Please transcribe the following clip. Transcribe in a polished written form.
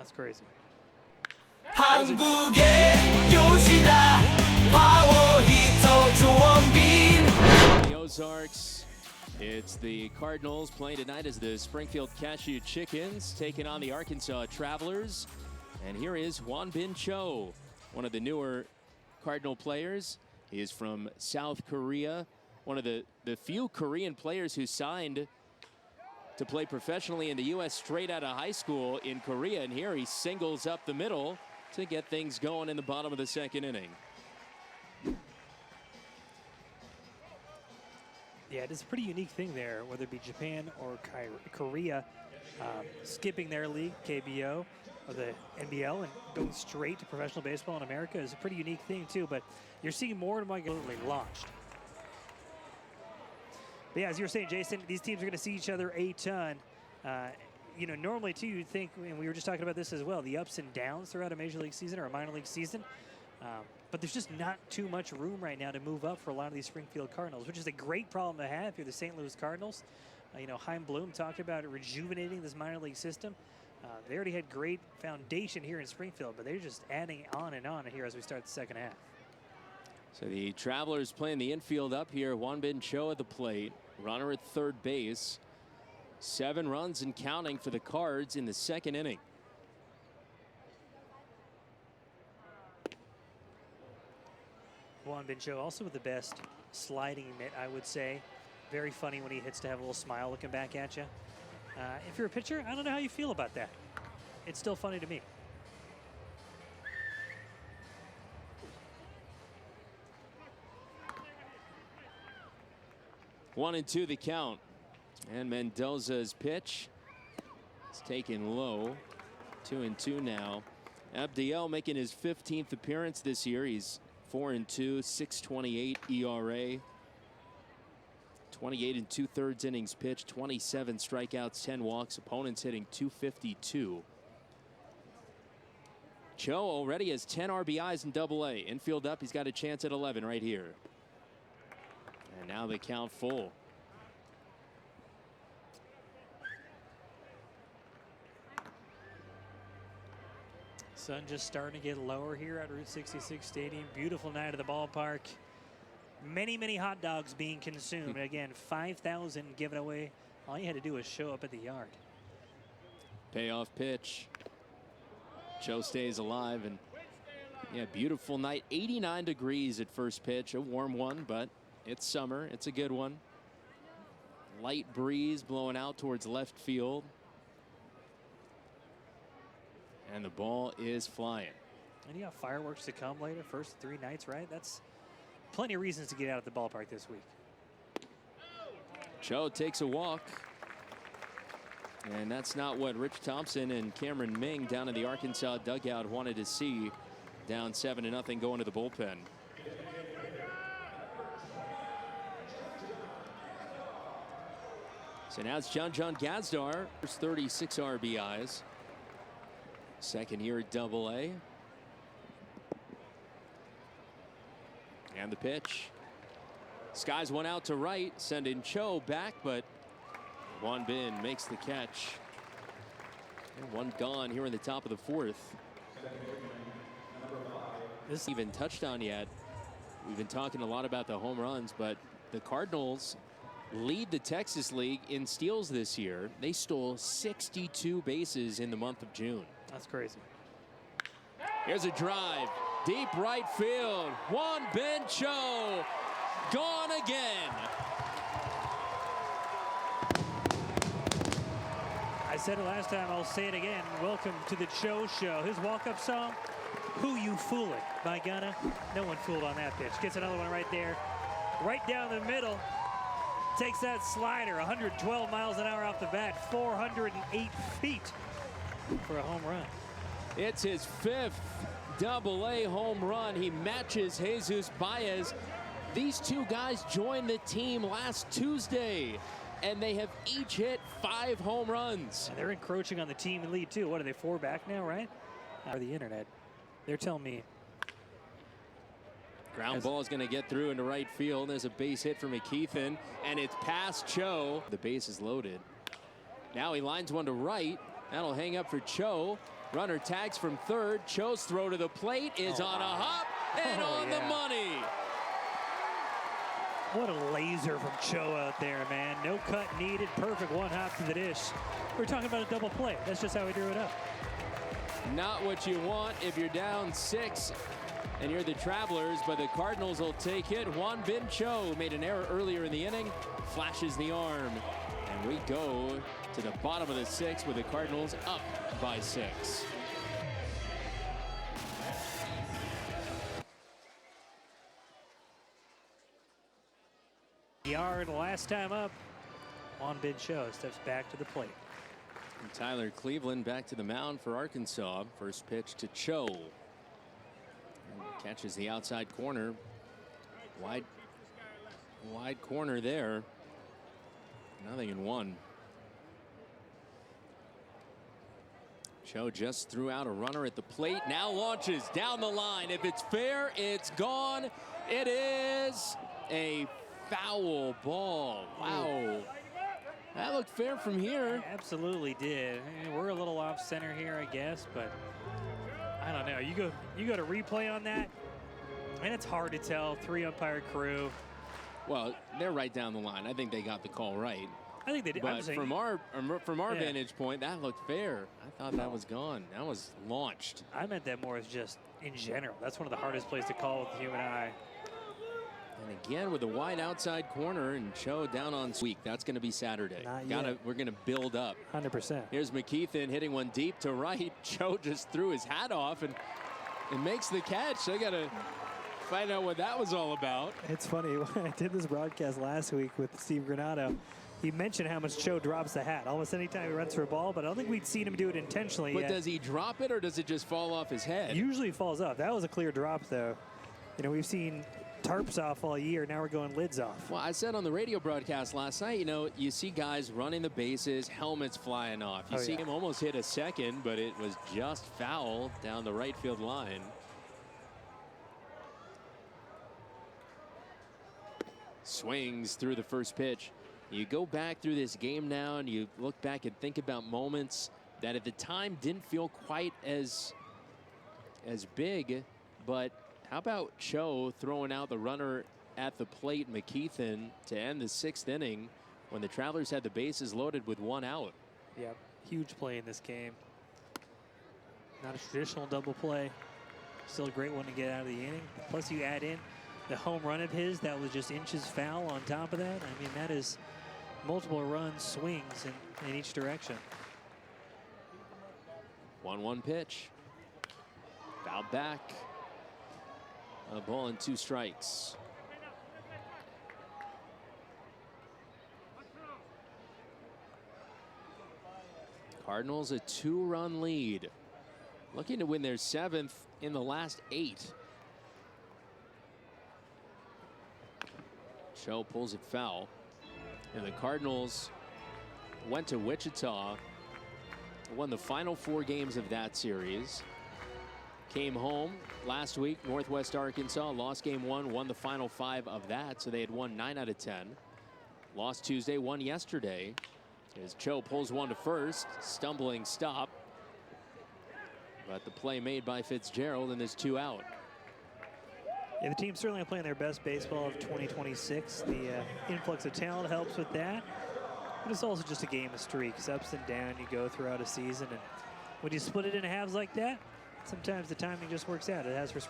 That's crazy. 한국의 요시다 파워히터 조원빈. The Ozarks. It's the Cardinals playing tonight as the Springfield Cashew Chickens taking on the Arkansas Travelers. And here is Juan Bin Cho, one of the newer Cardinal players. He is from South Korea, one of the few Korean players who signed to play professionally in the U.S. straight out of high school in Korea. And here he singles up the middle to get things going in the bottom of the second inning. Yeah, it is a pretty unique thing there, whether it be Japan or Korea, skipping their league, KBO, or the NBL, and going straight to professional baseball in America is a pretty unique thing too. But you're seeing more and more literally launched. But yeah, as you were saying, Jason, these teams are going to see each other a ton. You know, normally too, you'd think, and we were just talking about this as well, the ups and downs throughout a major league season or a minor league season. But there's just not too much room right now to move up for a lot of these Springfield Cardinals, which is a great problem to have if you're the St. Louis Cardinals. You know, Chaim Bloom talked about rejuvenating this minor league system. They already had great foundation here in Springfield, but they're just adding on and on here as we start the second half. So the Travelers playing the infield up here. Juan Bin Cho at the plate. Runner at third base. 7 runs and counting for the Cards in the second inning. Juan Bin Cho also with the best sliding mitt, I would say. Very funny when he hits to have a little smile looking back at you. If you're a pitcher, I don't know how you feel about that. It's still funny to me. One and two the count. And Mendoza's pitch is taken low. 2-2 now. Abdiel making his 15th appearance this year. He's 4-2, 6.28 ERA. 28 and 2/3 innings pitched, 27 strikeouts, 10 walks. Opponents hitting .252. Cho already has 10 RBIs in Double-A. Infield up, he's got a chance at 11 right here. And now they count full. Sun just starting to get lower here at Route 66 Stadium. Beautiful night at the ballpark. Many, many hot dogs being consumed. Again, 5,000 given away. All you had to do was show up at the yard. Payoff pitch. Cho stays alive, and yeah, beautiful night. 89 degrees at first pitch. A warm one, but it's summer. It's a good one. Light breeze blowing out towards left field. And the ball is flying. And you got fireworks to come later. First 3 nights, right? That's plenty of reasons to get out of the ballpark this week. Cho takes a walk. And that's not what Rich Thompson and Cameron Ming down in the Arkansas dugout wanted to see. Down 7-0 going to the bullpen. So now it's John Gazdar. There's 36 RBIs. Second year at Double-A. And the pitch. Skies one out to right, sending Cho back, but Juan Bin makes the catch. And one gone here in the top of the 4th. This isn't even touched on yet. We've been talking a lot about the home runs, but the Cardinals lead the Texas League in steals this year. They stole 62 bases in the month of June. That's crazy. Here's a drive. Deep right field. Juan Bin Cho gone again. I said it last time, I'll say it again. Welcome to the Cho Show. His walk-up song, Who You Foolin'? By Gunna. No one fooled on that pitch. Gets another one right there. Right down the middle. Takes that slider, 112 miles an hour off the bat, 408 feet for a home run. It's his 5th Double-A home run. He matches Jesus Baez. These two guys joined the team last Tuesday, and they have each hit 5 home runs. And they're encroaching on the team lead too. What are they, 4 back now, right? Or the internet. They're telling me. Ground ball is going to get through into right field. There's a base hit for McKeithen, and it's past Cho. The base is loaded. Now he lines one to right. That'll hang up for Cho. Runner tags from third. Cho's throw to the plate is on a hop and on the money. What a laser from Cho out there, man. No cut needed. Perfect one hop to the dish. We're talking about a double play. That's just how he drew it up. Not what you want if you're down 6 and you're the Travelers, but the Cardinals will take it. Juan Bin Cho made an error earlier in the inning, flashes the arm, and we go to the bottom of the 6th with the Cardinals up by 6. Yard last time up. Juan Bin Cho steps back to the plate. And Tyler Cleveland back to the mound for Arkansas. First pitch to Cho. Catches the outside corner. Wide corner there. 0-1. Cho just threw out a runner at the plate. Now launches down the line. If it's fair, it's gone. It is a foul ball. Wow. That looked fair from here. Absolutely did. I mean, we're a little off center here, I guess, but I don't know. You go to replay on that, and it's hard to tell. 3 umpire crew. Well, they're right down the line. I think they got the call right. I think they did. But from our vantage point, that looked fair. I thought that was gone. That was launched. I meant that more as just in general. That's one of the hardest plays to call with the human eye. And again with the wide outside corner and Cho down on week. That's going to be Saturday. We're going to build up. 100%. Here's McKeithen hitting one deep to right. Cho just threw his hat off and makes the catch. I got to find out what that was all about. It's funny. When I did this broadcast last week with Steve Granado, he mentioned how much Cho drops the hat almost anytime he runs for a ball, but I don't think we'd seen him do it intentionally But yet. does he drop it or does it just fall off his head? Usually falls off. That was a clear drop, though. You know, we've seen tarps off all year. Now we're going lids off. Well, I said on the radio broadcast last night, you know, you see guys running the bases, helmets flying off. You see him almost hit a second, but it was just foul down the right field line. Swings through the first pitch. You go back through this game now and you look back and think about moments that at the time didn't feel quite as big, but how about Cho throwing out the runner at the plate, McKeithen, to end the 6th inning when the Travelers had the bases loaded with 1 out? Yeah, huge play in this game. Not a traditional double play. Still a great one to get out of the inning. Plus you add in the home run of his that was just inches foul on top of that. I mean, that is multiple run swings in each direction. 1-1 pitch. Fouled back. A ball and 2 strikes. Cardinals a 2-run lead. Looking to win their 7th in the last 8. Cho pulls it foul. And the Cardinals went to Wichita, won the final 4 games of that series. Came home last week, Northwest Arkansas, lost game 1, won the final 5 of that, so they had won 9 out of 10. Lost Tuesday, won yesterday. As Cho pulls one to first, stumbling stop. But the play made by Fitzgerald, and there's 2 out. Yeah, the team's certainly playing their best baseball of 2026. The influx of talent helps with that. But it's also just a game of streaks, ups and down you go throughout a season. And when you split it into halves like that, sometimes the timing just works out. It has for